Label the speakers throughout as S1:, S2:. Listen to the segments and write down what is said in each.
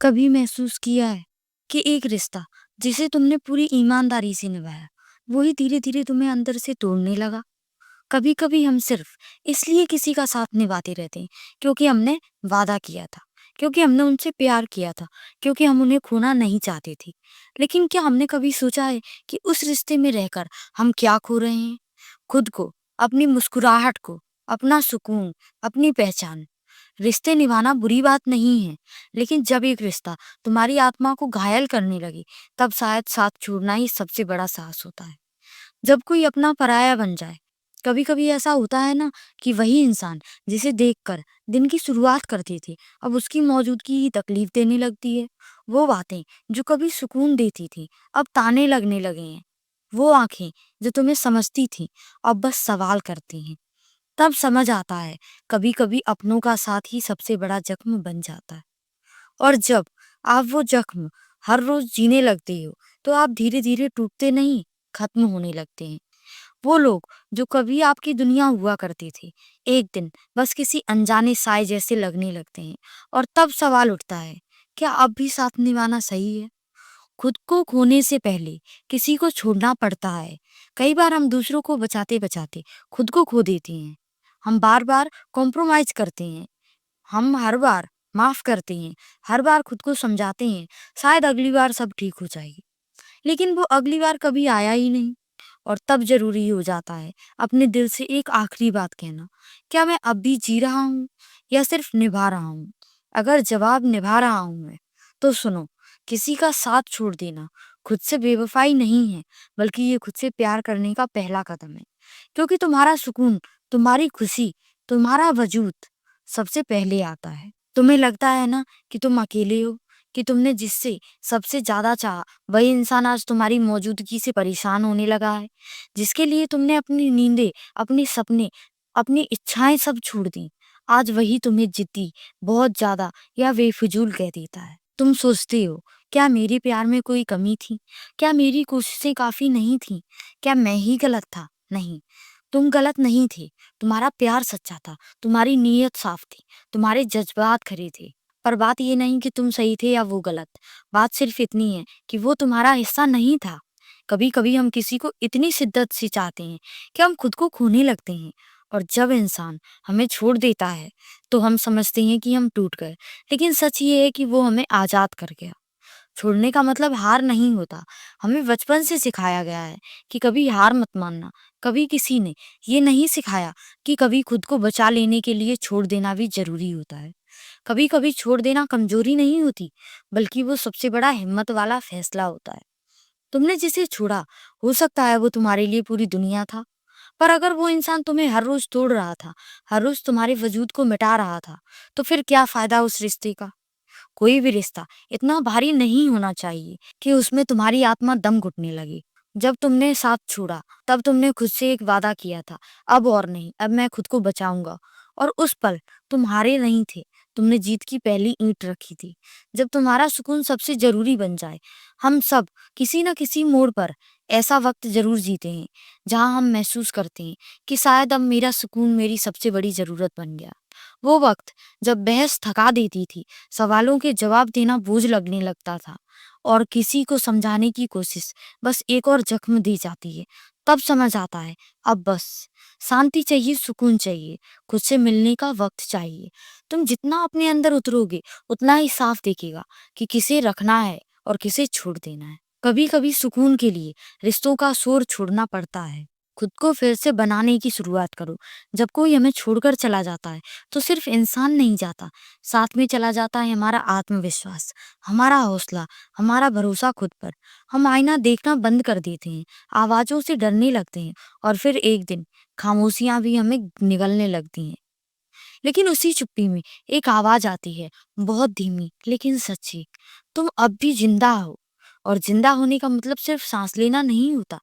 S1: कभी महसूस किया है कि एक रिश्ता जिसे तुमने पूरी ईमानदारी से निभाया, वही धीरे-धीरे तुम्हें अंदर से तोड़ने लगा? कभी-कभी हम सिर्फ इसलिए किसी का साथ निभाते रहते हैं क्योंकि हमने वादा किया था, क्योंकि हमने उनसे प्यार किया था, क्योंकि हम उन्हें खोना नहीं चाहते थे। लेकिन क्या हमने कभी सोचा है कि उस रिश्ते में रहकर हम क्या खो रहे हैं? खुद को, अपनी मुस्कुराहट को, अपना सुकून, अपनी पहचान। रिश्ते निभाना बुरी बात नहीं है, लेकिन जब एक रिश्ता तुम्हारी आत्मा को घायल करने लगे, तब शायद साथ छोड़ना ही सबसे बड़ा साहस होता है। जब कोई अपना पराया बन जाए, कभी-कभी ऐसा होता है ना कि वही इंसान जिसे देखकर दिन की शुरुआत करते थे, अब उसकी मौजूदगी ही तकलीफ देने लगती है। वो बातें जो कभी सुकून देती थी, अब ताने लगने लगे हैं। वो आंखें जो तुम्हें समझती थी, अब बस सवाल करती हैं। तब समझ आता है, कभी-कभी अपनों का साथ ही सबसे बड़ा जख्म बन जाता है। और जब आप वो जख्म हर रोज जीने लगते हो, तो आप धीरे-धीरे टूटते नहीं, खत्म होने लगते हैं। वो लोग जो कभी आपकी दुनिया हुआ करते थे, एक दिन बस किसी अनजाने साए जैसे लगने लगते हैं। और तब सवाल उठता है, क्या अब भी साथ निभाना सही है? खुद को खोने से पहले किसी को छोड़ना पड़ता है। कई बार हम दूसरों को बचाते-बचाते खुद को खो देते हैं। हम बार-बार कॉम्प्रोमाइज़ करते हैं। हम हर बार माफ़ करते हैं, हर बार खुद को समझाते हैं, शायद अगली बार सब ठीक हो जाएगी। लेकिन वो अगली बार कभी आया ही नहीं। और तब ज़रूरी हो जाता है अपने दिल से एक आखिरी बात कहना, क्या मैं अब भी जी रहा हूँ या सिर्फ़ निभा रहा हूँ? अगर जवाब निभा रहा हूँ मैं, तो सुनो, किसी का साथ छोड़ देना खुद से बेवफ़ाई नहीं है, बल्कि ये खुद से प्यार करने का पहला कदम है। क्योंकि तुम्हारा सुकून, तुम्हारी खुशी, तुम्हारा वजूद सबसे पहले आता है। तुम्हें लगता है ना कि तुम अकेले हो, कि तुमने जिससे सबसे ज़्यादा चाहा, वही इंसान आज तुम्हारी मौजूदगी से परेशान होने लगा है। जिसके लिए तुमने अपनी नींदें, अपने सपने, अपनी इच्छाएँ सब छोड़ दी, आज वही तुम्हें जिद्दी, बहुत ज़्यादा या बेफिज़ूल कह देता है। तुम सोचते हो, क्या मेरे प्यार में कोई कमी थी? क्या मेरी कोशिशें काफ़ी नहीं थीं? क्या मैं ही गलत था? नहीं, तुम गलत नहीं थे। तुम्हारा प्यार सच्चा था, तुम्हारी नीयत साफ थी, तुम्हारे जज़्बात खरे थे। पर बात ये नहीं कि तुम सही थे या वो गलत। बात सिर्फ़ इतनी है कि वो तुम्हारा हिस्सा नहीं था। कभी-कभी हम किसी को इतनी शिद्दत से चाहते हैं कि हम खुद को खोने लगते हैं। और जब इंसान हमें छोड़ देता है, तो हम समझते हैं कि हम टूट गए। लेकिन सच ये है कि वो हमें आज़ाद कर गया। छोड़ने का मतलब हार नहीं होता। हमें बचपन से सिखाया गया है कि कभी हार मत मानना। कभी किसी ने ये नहीं सिखाया कि कभी खुद को बचा लेने के लिए छोड़ देना भी ज़रूरी होता है। कभी-कभी छोड़ देना कमज़ोरी नहीं होती, बल्कि वो सबसे बड़ा हिम्मत वाला फ़ैसला होता है। तुमने जिसे छोड़ा, हो सकता है वो तुम्हारे लिए पूरी दुनिया था। पर अगर वो इंसान तुम्हें हर रोज़ तोड़ रहा था, हर रोज़ तुम्हारे वजूद को मिटा रहा था, तो फिर क्या फ़ायदा उस रिश्ते का? कोई भी रिश्ता इतना भारी नहीं होना चाहिए कि उसमें तुम्हारी आत्मा दम घुटने लगे। जब तुमने साथ छोड़ा, तब तुमने खुद से एक वादा किया था, अब और नहीं, अब मैं खुद को बचाऊंगा। और उस पल तुम हारे नहीं थे, तुमने जीत की पहली ईंट रखी थी। जब तुम्हारा सुकून सबसे जरूरी बन जाए, हम सब किसी न किसी मोड़ पर ऐसा वक्त जरूर जीते हैं जहां हम महसूस करते हैं कि शायद अब मेरा सुकून मेरी सबसे बड़ी जरूरत बन गया। वो वक्त जब बहस थका देती थी, सवालों के जवाब देना बोझ लगने लगता था, और किसी को समझाने की कोशिश बस एक और जख्म दी जाती है। तब समझ आता है, अब बस शांति चाहिए, सुकून चाहिए, खुद से मिलने का वक्त चाहिए। तुम जितना अपने अंदर उतरोगे, उतना ही साफ दिखेगा कि किसे रखना है और किसे छोड़ देना है। कभी कभी सुकून के लिए रिश्तों का शोर छोड़ना पड़ता है। खुद को फिर से बनाने की शुरुआत करो। जब कोई हमें छोड़कर चला जाता है, तो सिर्फ इंसान नहीं जाता, साथ में चला जाता है हमारा आत्मविश्वास, हमारा हौसला, हमारा भरोसा खुद पर। हम आईना देखना बंद कर देते हैं, आवाज़ों से डरने लगते हैं, और फिर एक दिन खामोशियाँ भी हमें निगलने लगती हैं। लेकिन उसी चुप्पी में एक आवाज़ आती है, बहुत धीमी लेकिन सच्ची, तुम अब भी जिंदा हो। और जिंदा होने का मतलब सिर्फ सांस लेना नहीं होता,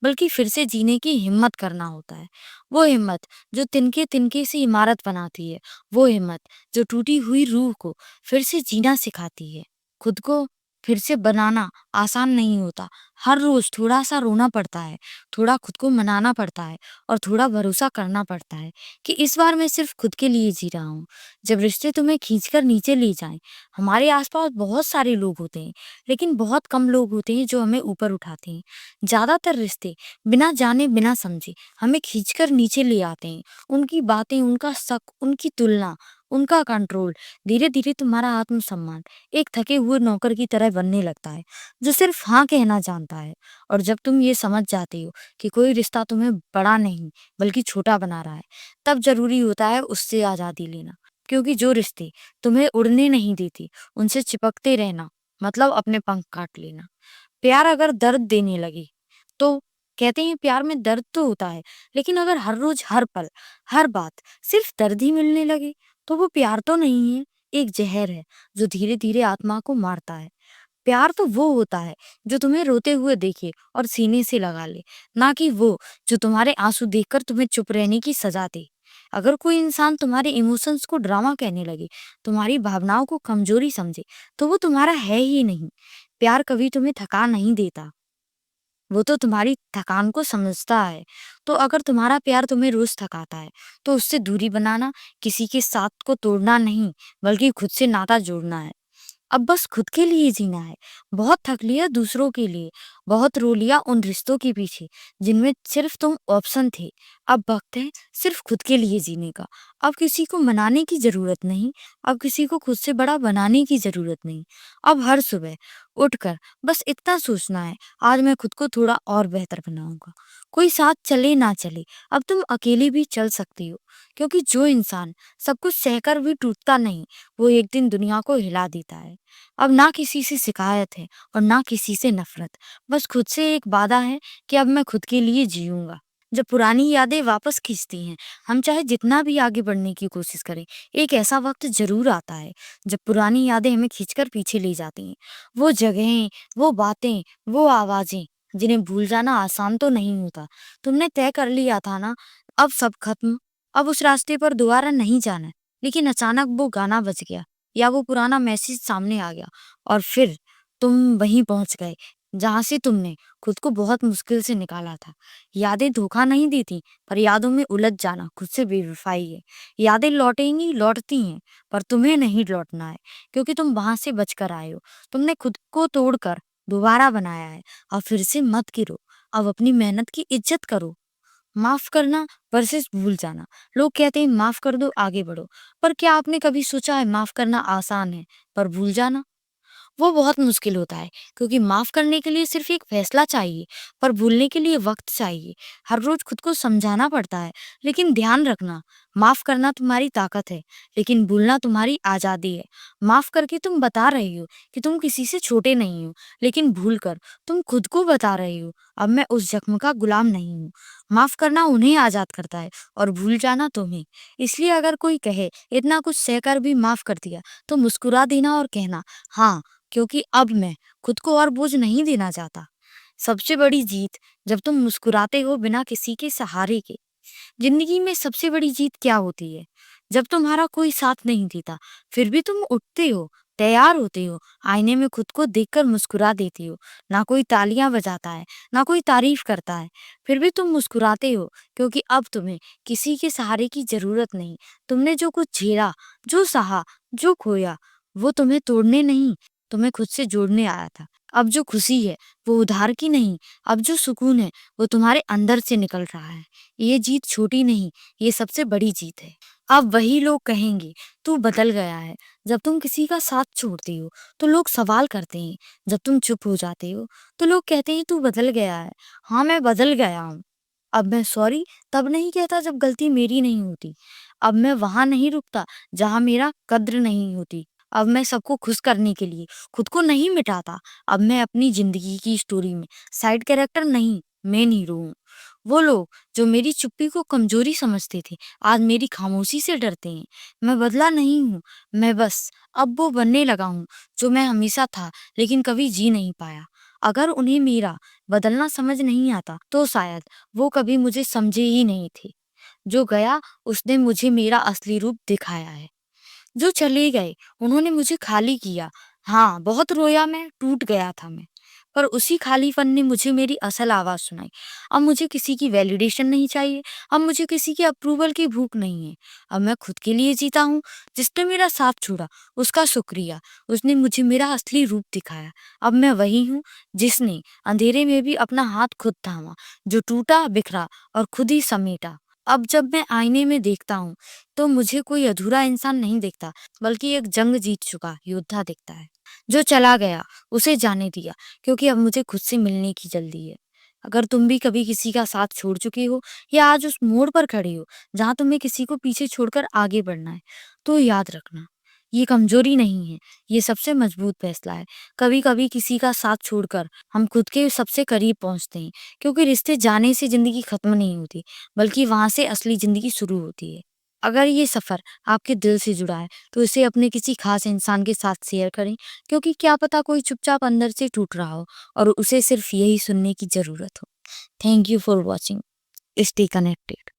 S1: बल्कि फिर से जीने की हिम्मत करना होता है। वो हिम्मत जो तिनके-तिनके से इमारत बनाती है, वो हिम्मत जो टूटी हुई रूह को फिर से जीना सिखाती है। खुद को फिर से बनाना आसान नहीं होता, हर रोज थोड़ा-सा रोना पड़ता है, थोड़ा खुद को मनाना पड़ता है और थोड़ा भरोसा करना पड़ता है कि इस बार मैं सिर्फ खुद के लिए जी रहा हूँ। जब रिश्ते तुम्हें खींचकर नीचे ले जाएँ, हमारे आस-पास बहुत सारे लोग होते हैं, लेकिन बहुत कम लोग होते हैं जो हमें ऊपर उठाते हैं। ज़्यादातर रिश्ते बिना जाने, बिना समझे हमें खींचकर नीचे ले आते हैं। उनकी बातें, उनका शक, उनकी तुलना, उनका कंट्रोल, धीरे-धीरे तुम्हारा आत्मसम्मान एक थके हुए नौकर की तरह बनने लगता है, जो सिर्फ हाँ कहना जानता है। और जब तुम ये समझ जाते हो कि कोई रिश्ता तुम्हें बड़ा नहीं, बल्कि छोटा बना रहा है, तब ज़रूरी होता है उससे आज़ादी लेना। क्योंकि जो रिश्ते तुम्हें उड़ने नहीं देते, उनसे चिपकते रहना, मतलब अपने पंख काट लेना। प्यार अगर दर्द देने लगे, तो कहते हैं प्यार में दर्द तो होता है, लेकिन अगर हर रोज, हर पल, हर बात सिर्फ दर्द ही मिलने लगे, तो वो प्यार तो नहीं है, एक जहर है जो धीरे-धीरे आत्मा को मारता है। प्यार तो वो होता है जो तुम्हें रोते हुए देखे और सीने से लगा ले, ना कि वो जो तुम्हारे आंसू देखकर तुम्हें चुप रहने की सजा दे। अगर कोई इंसान तुम्हारे इमोशंस को ड्रामा कहने लगे, तुम्हारी भावनाओं को कमजोरी समझे, तो वो तुम्हारा है ही नहीं। प्यार कभी तुम्हें थका नहीं देता, वो तो तुम्हारी थकान को समझता है। तो अगर तुम्हारा प्यार तुम्हें रोज थकाता है, तो उससे दूरी बनाना किसी के साथ को तोड़ना नहीं, बल्कि खुद से नाता जोड़ना है। अब बस खुद के लिए जीना है। बहुत थक लिया दूसरों के लिए, बहुत रो लिया उन रिश्तों के पीछे जिनमें सिर्फ तुम ऑप्शन थे। अब वक्त है सिर्फ खुद के लिए जीने का। अब किसी को मनाने की जरूरत नहीं, अब किसी को खुद से बड़ा बनाने की जरूरत नहीं। अब हर सुबह उठकर बस इतना सोचना है, आज मैं खुद को थोड़ा और बेहतर बनाऊंगा। कोई साथ चले ना चले, अब तुम अकेले भी चल सकती हो, क्योंकि जो इंसान सब कुछ सहकर भी टूटता नहीं, वो एक दिन दुनिया को हिला देता है। अब ना किसी से शिकायत है और ना किसी से नफरत, बस खुद से एक वादा है कि अब मैं खुद के लिए जीऊंगा। जब पुरानी यादें वापस खींचती हैं, हम चाहे जितना भी आगे बढ़ने की कोशिश करें, एक ऐसा वक्त जरूर आता है जब पुरानी यादें हमें खींचकर पीछे ले जाती हैं। वो जगहें, वो बातें, वो आवाजें जिन्हें भूल जाना आसान तो नहीं होता। तुमने तय कर लिया था ना, अब सब खत्म, अब उस रास्ते पर दोबारा नहीं जाना है। लेकिन अचानक वो गाना बज गया या वो पुराना मैसेज सामने आ गया और फिर तुम वहीं पहुंच गए जहां से तुमने खुद को बहुत मुश्किल से निकाला था। यादें धोखा नहीं देती, पर यादों में उलझ जाना खुद से बेवफाई है। यादें लौटेंगी, लौटती हैं, पर तुम्हें नहीं लौटना है, क्योंकि तुम वहां से बचकर आए हो। तुमने खुद को तोड़कर दोबारा बनाया है। अब फिर से मत गिरो, अब अपनी मेहनत की इज्जत करो। माफ करना वर्सेस भूल जाना। लोग कहते हैं माफ कर दो, आगे बढ़ो, पर क्या आपने कभी सोचा है माफ करना आसान है, पर भूल जाना वो बहुत मुश्किल होता है। क्योंकि माफ करने के लिए सिर्फ एक फैसला चाहिए, पर भूलने के लिए वक्त चाहिए। हर रोज खुद को समझाना पड़ता है। लेकिन ध्यान रखना, माफ करना तुम्हारी ताकत है, लेकिन भूलना तुम्हारी आजादी है। माफ करके तुम बता रही हो कि तुम किसी से छोटे नहीं हो, लेकिन भूल कर तुम खुद को बता रही हो, अब मैं उस जख्म का गुलाम नहीं हूँ। माफ करना उन्हें आजाद करता है और भूल जाना तुम्हें। इसलिए अगर कोई कहे इतना कुछ सहकर भी माफ कर दिया, तो मुस्कुरा देना और कहना हाँ, क्योंकि अब मैं खुद को और बोझ नहीं देना चाहता। सबसे बड़ी जीत जब तुम मुस्कुराते हो बिना किसी के सहारे के। जिंदगी में सबसे बड़ी जीत क्या होती है? जब तुम्हारा कोई साथ नहीं देता, फिर भी तुम उठते हो, तैयार होते हो, आईने में खुद को देखकर मुस्कुरा देते हो। ना कोई तालियां बजाता है, ना कोई तारीफ करता है, फिर भी तुम मुस्कुराते हो, क्योंकि अब तुम्हें किसी के सहारे की जरूरत नहीं। तुमने जो कुछ झेला, जो सहा, जो खोया, वो तुम्हें तोड़ने नहीं, तुम्हें खुद से जोड़ने आया था। अब जो खुशी है वो उधार की नहीं, अब जो सुकून है वो तुम्हारे अंदर से निकल रहा है। ये जीत छोटी नहीं, ये सबसे बड़ी जीत है। अब वही लोग कहेंगे तू बदल गया है। जब तुम किसी का साथ छोड़ते हो, तो लोग सवाल करते हैं। जब तुम चुप हो जाते हो, तो लोग कहते हैं तू बदल गया है। हाँ, मैं बदल गया हूँ। अब मैं सॉरी तब नहीं कहता जब गलती मेरी नहीं होती। अब मैं वहां नहीं रुकता जहां मेरा कद्र नहीं होती। अब मैं सबको खुश करने के लिए खुद को नहीं मिटाता। अब मैं अपनी जिंदगी की स्टोरी में साइड कैरेक्टर नहीं, मेन हीरो हूँ। वो लोग जो मेरी चुप्पी को कमजोरी समझते थे, आज मेरी खामोशी से डरते हैं। मैं बदला नहीं हूँ, मैं बस अब वो बनने लगा हूँ जो मैं हमेशा था, लेकिन कभी जी नहीं पाया। अगर उन्हें मेरा बदलना समझ नहीं आता, तो शायद वो कभी मुझे समझे ही नहीं थे। जो गया उसने मुझे मेरा असली रूप दिखाया है। जो चले गए उन्होंने मुझे खाली किया। हाँ, बहुत रोया मैं, टूट गया था मैं, पर उसी खालीपन ने मुझे मेरी असल आवाज़ सुनाई। अब मुझे किसी की वैलिडेशन नहीं चाहिए, अब मुझे किसी की अप्रूवल की भूख नहीं है। अब मैं खुद के लिए जीता हूँ। जिसने मेरा साथ छोड़ा, उसका शुक्रिया। उसने मुझे मेरा असली रूप दिखाया। अब मैं वही हूँ जिसने अंधेरे में भी अपना हाथ खुद थामा, जो टूटा, बिखरा और खुद ही समेटा। अब जब मैं आईने में देखता हूँ, तो मुझे कोई अधूरा इंसान नहीं दिखता, बल्कि एक जंग जीत चुका योद्धा दिखता है। जो चला गया, उसे जाने दिया, क्योंकि अब मुझे खुद से मिलने की जल्दी है। अगर तुम भी कभी किसी का साथ छोड़ चुके हो या आज उस मोड़ पर खड़े हो जहाँ तुम्हें किसी को पीछे छोड़कर आगे बढ़ना है, तो याद रखना, ये कमजोरी नहीं है, ये सबसे मजबूत फैसला है। कभी-कभी किसी का साथ छोड़कर हम खुद के सबसे करीब पहुँचते हैं, क्योंकि रिश्ते जाने से ज़िंदगी खत्म नहीं होती, बल्कि वहाँ से असली ज़िंदगी शुरू होती है। अगर ये सफ़र आपके दिल से जुड़ा है, तो इसे अपने किसी खास इंसान के साथ शेयर करें, क्योंकि क्या पता कोई चुपचाप अंदर से टूट रहा हो और उसे सिर्फ यही सुनने की ज़रूरत हो। Thank you for watching. Stay connected.